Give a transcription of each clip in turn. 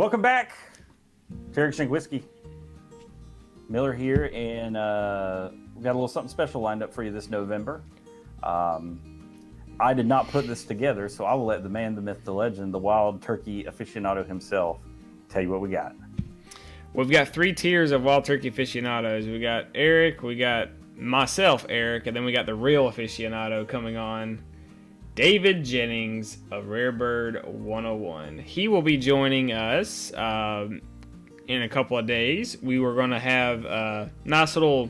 Welcome back to Eric Shank Whiskey. Miller here, and we got a little something special lined up for you this November. I did not put this together, so I will let the man, the myth, the legend, the wild turkey aficionado himself tell you what we got. We've got 3 tiers of wild turkey aficionados. We got Eric, we got myself, Eric, and then we got the real aficionado coming on, David Jennings of Rare Bird 101. He will be joining us in a couple of days. We were going to have a nice little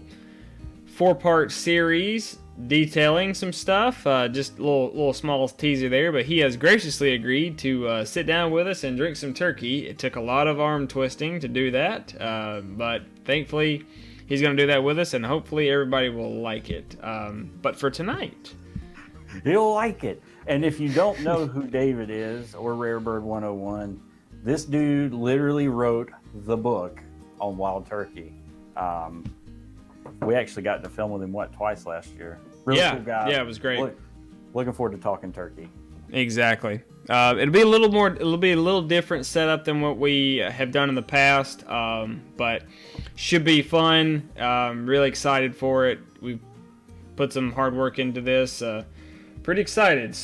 4-part series detailing some stuff. Just a little small teaser there, but he has graciously agreed to sit down with us and drink some turkey. It took a lot of arm twisting to do that, but thankfully he's going to do that with us, and hopefully everybody will like it. But for tonight, he'll like it. And if you don't know who David is or Rare Bird 101, this dude literally wrote the book on wild turkey. We actually got to film with him twice last year. Really cool guy. Yeah, it was great. Looking forward to talking turkey. Exactly. It'll be a little different setup than what we have done in the past, but should be fun. Really excited for it. We've put some hard work into this. Pretty excited.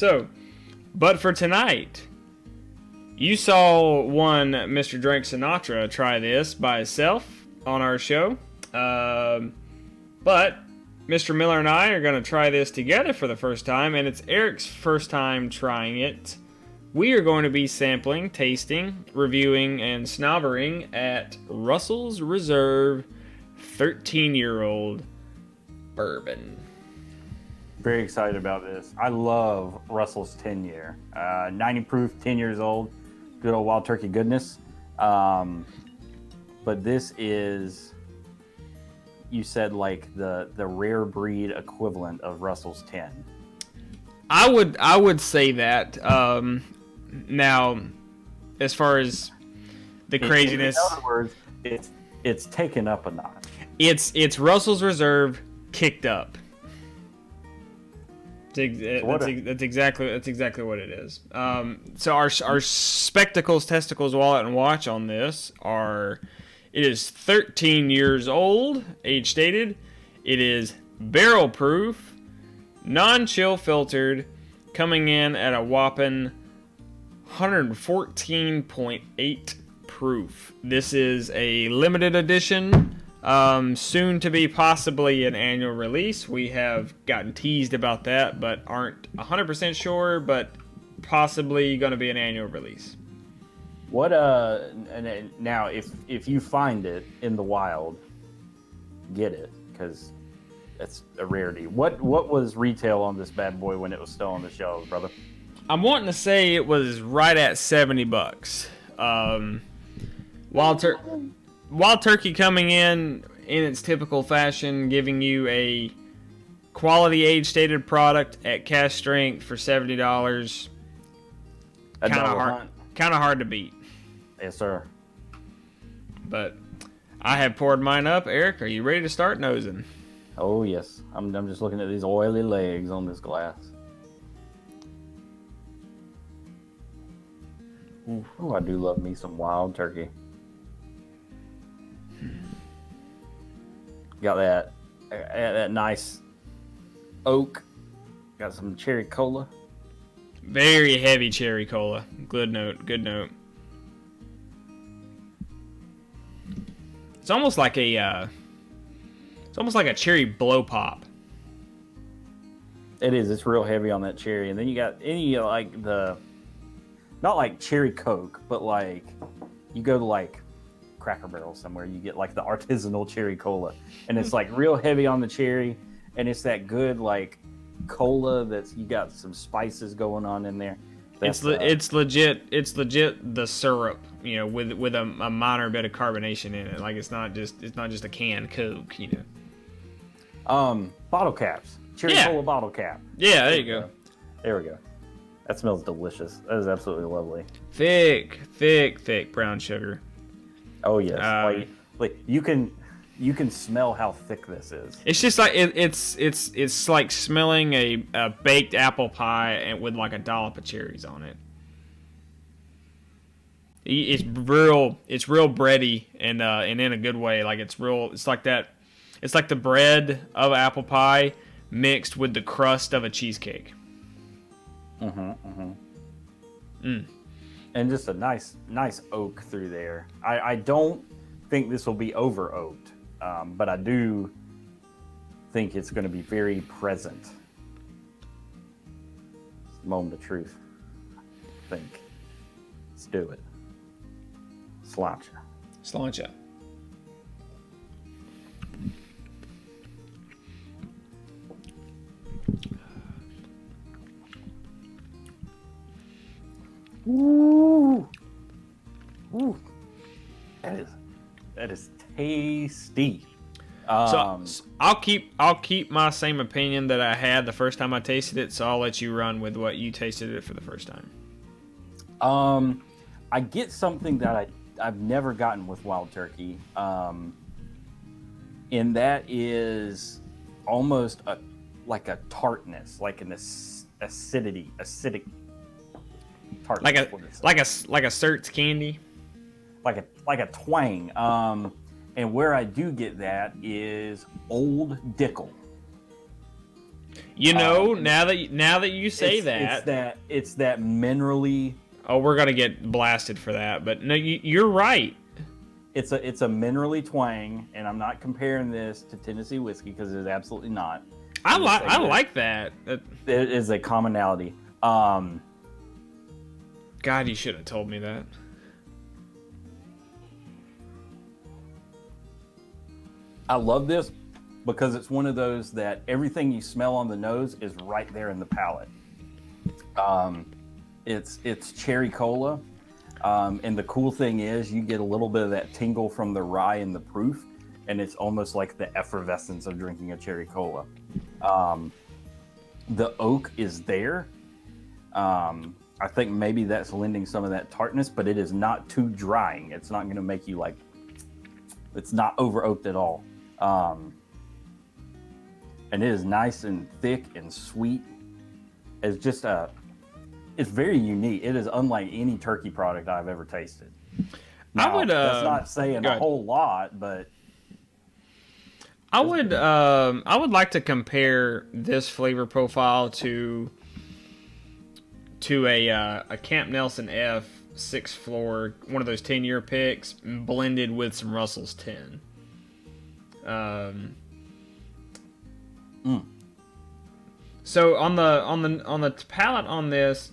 But for tonight, you saw one Mr. Drink Sinatra try this by himself on our show. But Mr. Miller and I are going to try this together for the first time, and it's Eric's first time trying it. We are going to be sampling, tasting, reviewing, and snobbering at Russell's Reserve 13-year-old bourbon. Very excited about this. I love Russell's 10-year. 90 proof, 10 years old. Good old wild turkey goodness. But this is, you said, like the rare breed equivalent of Russell's 10. I would say that. Now, as far as the craziness, in other words, it's taken up a notch. It's Russell's Reserve kicked up. That's exactly what it is. So our spectacles, testicles, wallet, and watch on this are. It is 13 years old, age stated. It is barrel proof, non-chill filtered, coming in at a whopping 114.8 proof. This is a limited edition, soon to be possibly an annual release. We have gotten teased about that, but aren't 100% sure, but possibly going to be an annual release. What and now if you find it in the wild, get it, because it's a rarity. What was retail on this bad boy when it was still on the shelves, brother? I'm wanting to say it was right at $70. Wild turkey coming in its typical fashion, giving you a quality age stated product at cash strength for $70. Kind of hard to beat. Yes, sir. But I have poured mine up. Eric, are you ready to start nosing? Oh yes, I'm just looking at these oily legs on this glass. Oh, I do love me some wild turkey. Got that nice oak. Got some cherry cola. Very heavy cherry cola. Good note. It's almost like a cherry blow pop. It is. It's real heavy on that cherry, and then you got like not like cherry Coke, but like you go to like Cracker Barrel somewhere, you get like the artisanal cherry cola, and it's like real heavy on the cherry, and it's that good like cola that's you got some spices going on in there. It's legit the syrup, with a minor bit of carbonation in it. Like it's not just a canned Coke, Bottle caps. Cherry cola bottle cap. Yeah, there you go. There we go. That smells delicious. That is absolutely lovely. Thick brown sugar. Oh yes. Like you can smell how thick this is. It's just like it's like smelling a baked apple pie and with like a dollop of cherries on it. It's real bready and in a good way. Like it's real. It's like that. It's like the bread of apple pie mixed with the crust of a cheesecake. And just a nice oak through there. I don't think this will be over oaked, but I do think it's going to be very present. It's the moment of truth. I think. Let's do it. Sláinte. Sláinte. Ooh. Ooh. That is tasty. So I'll keep my same opinion that I had the first time I tasted it. So I'll let you run with what you tasted it for the first time. I get something that I've never gotten with wild turkey, and that is almost like a tartness, like an acidic tartness. Like a Certs candy. Like a twang. And where I do get that is Old Dickel. You know, now that you say it's that minerally. Oh, we're gonna get blasted for that, but no, you're right. It's a minerally twang, and I'm not comparing this to Tennessee whiskey because it is absolutely not. I like that. It is a commonality. God, you should have told me that. I love this because it's one of those that everything you smell on the nose is right there in the palate. It's cherry cola, and the cool thing is you get a little bit of that tingle from the rye and the proof, and it's almost like the effervescence of drinking a cherry cola. The oak is there. I think maybe that's lending some of that tartness, but it is not too drying. It's not going to make you like. It's not over oaked at all. And it is nice and thick and sweet. It's just it's very unique. It is unlike any turkey product I've ever tasted. Now, that's not saying a whole lot, but I would like to compare this flavor profile to a Camp Nelson F 6 floor, one of those 10-year picks, blended with some Russell's 10. So on the palate on this,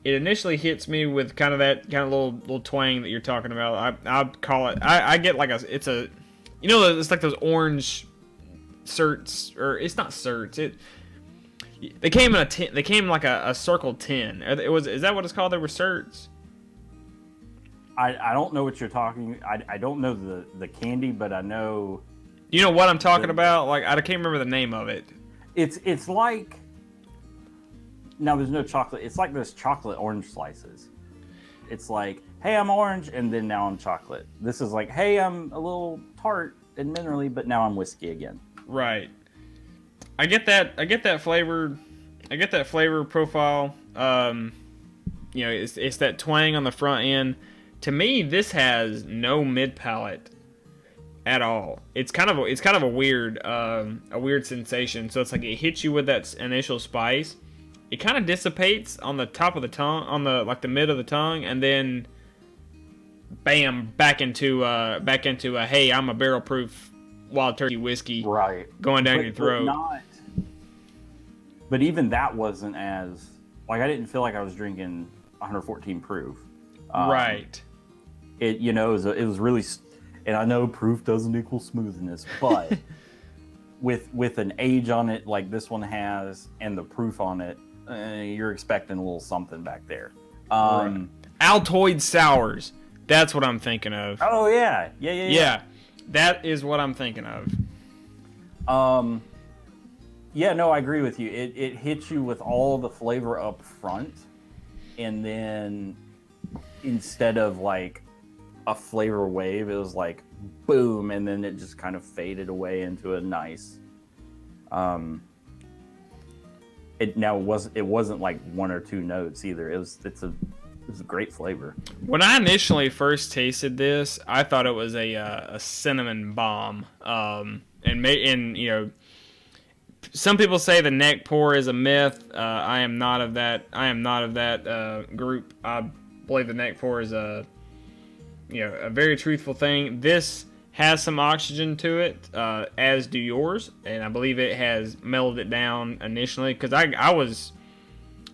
it initially hits me with kind of that little twang that you're talking about. I'd call it. I get like it's like those orange Certs, or it's not Certs. They came in a tin. They came like a circle tin. Is that what it's called? They were Certs. I don't know what you're talking. I don't know the candy, but I know. You know what I'm talking about? Like I can't remember the name of it. It's like. No, there's no chocolate. It's like those chocolate orange slices. It's like, hey, I'm orange, and then now I'm chocolate. This is like, hey, I'm a little tart and minerally, but now I'm whiskey again. Right. I get that flavor. I get that flavor profile. It's that twang on the front end. To me, this has no mid palate at all. It's kind of a weird sensation. So it's like it hits you with that initial spice. It kind of dissipates on the top of the tongue, on the mid of the tongue, and then bam, back into a hey, I'm a barrel proof wild turkey whiskey, right, going down your throat. But even that wasn't as like I didn't feel like I was drinking 114 proof. Right. It was really, and I know proof doesn't equal smoothness, but with an age on it like this one has and the proof on it, you're expecting a little something back there. Right. Altoid sours. That's what I'm thinking of. Oh yeah. Yeah. That is what I'm thinking of. Yeah, no, I agree with you. It hits you with all the flavor up front, and then instead of like a flavor wave, it was like boom, and then it just kind of faded away into a nice. It wasn't like one or two notes either. It's a It's a great flavor. When I initially first tasted this, I thought it was a cinnamon bomb. And you know, some people say the neck pour is a myth. I am not of that. I am not of that group. I believe the neck pour is a very truthful thing. This has some oxygen to it, as do yours, and I believe it has mellowed it down initially. Because I was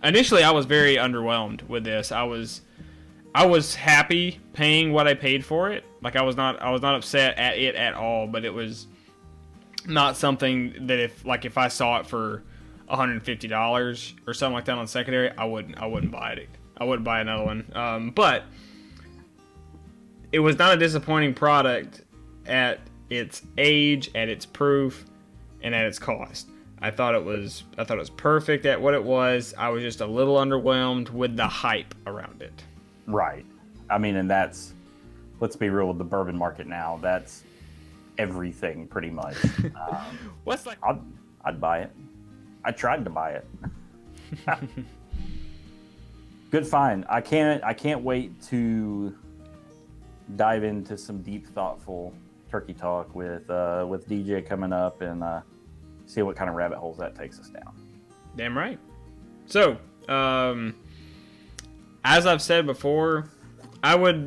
very underwhelmed with this. I was happy paying what I paid for it. Like I was not upset at it at all, but it was not something that if I saw it for $150 or something like that on secondary, I wouldn't buy it. I wouldn't buy another one. But it was not a disappointing product at its age, at its proof, and at its cost. I thought it was perfect at what it was. I was just a little underwhelmed with the hype around it. Right. I mean, and that's, let's be real with the bourbon market now. That's everything pretty much. I'd buy it. I tried to buy it. Good find. I can't wait to dive into some deep, thoughtful turkey talk with DJ coming up and see what kind of rabbit holes that takes us down. Damn right. So, as I've said before, I would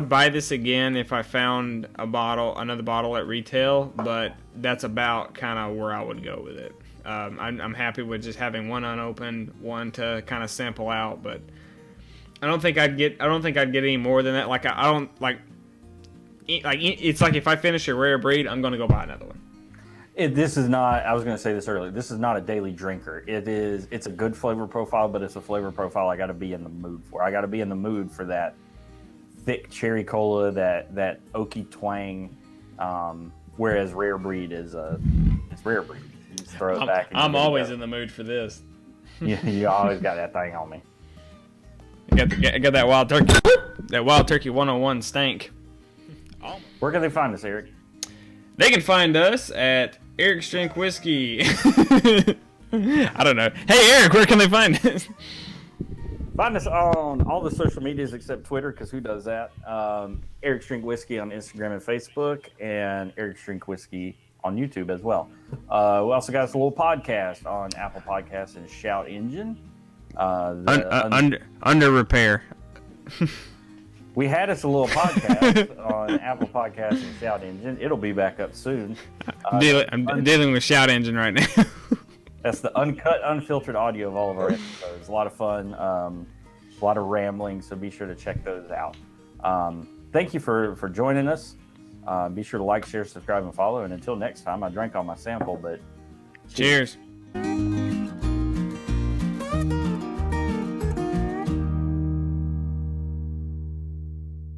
buy this again if I found another bottle at retail, but that's about kind of where I would go with it. I'm happy with just having one unopened, one to kind of sample out, but I don't think I'd get any more than that. Like it's like if I finish a rare breed, I'm gonna go buy another one. This is not, I was going to say this earlier, this is not a daily drinker. It's a good flavor profile, but it's a flavor profile I got to be in the mood for. I got to be in the mood for that thick cherry cola, that oaky twang, whereas rare breed it's rare breed. You just throw it back. I'm always in the mood for this. You always got that thing on me. I got that wild turkey. That wild turkey 101 stank. Where can they find us, Eric? They can find us at Eric's Drink Whiskey. I don't know. Hey, Eric, where can they find us? Find us on all the social medias except Twitter, because who does that? Eric's Drink Whiskey on Instagram and Facebook, and Eric's Drink Whiskey on YouTube as well. We also got us a little podcast on Apple Podcasts and Shout Engine. Under repair. We had us a little podcast on Apple Podcasts and Shout Engine. It'll be back up soon. I'm dealing with Shout Engine right now. That's the uncut, unfiltered audio of all of our episodes. A lot of fun, a lot of rambling, so be sure to check those out. Thank you for joining us. Be sure to like, share, subscribe, and follow. And until next time, I drank all my sample, but cheers.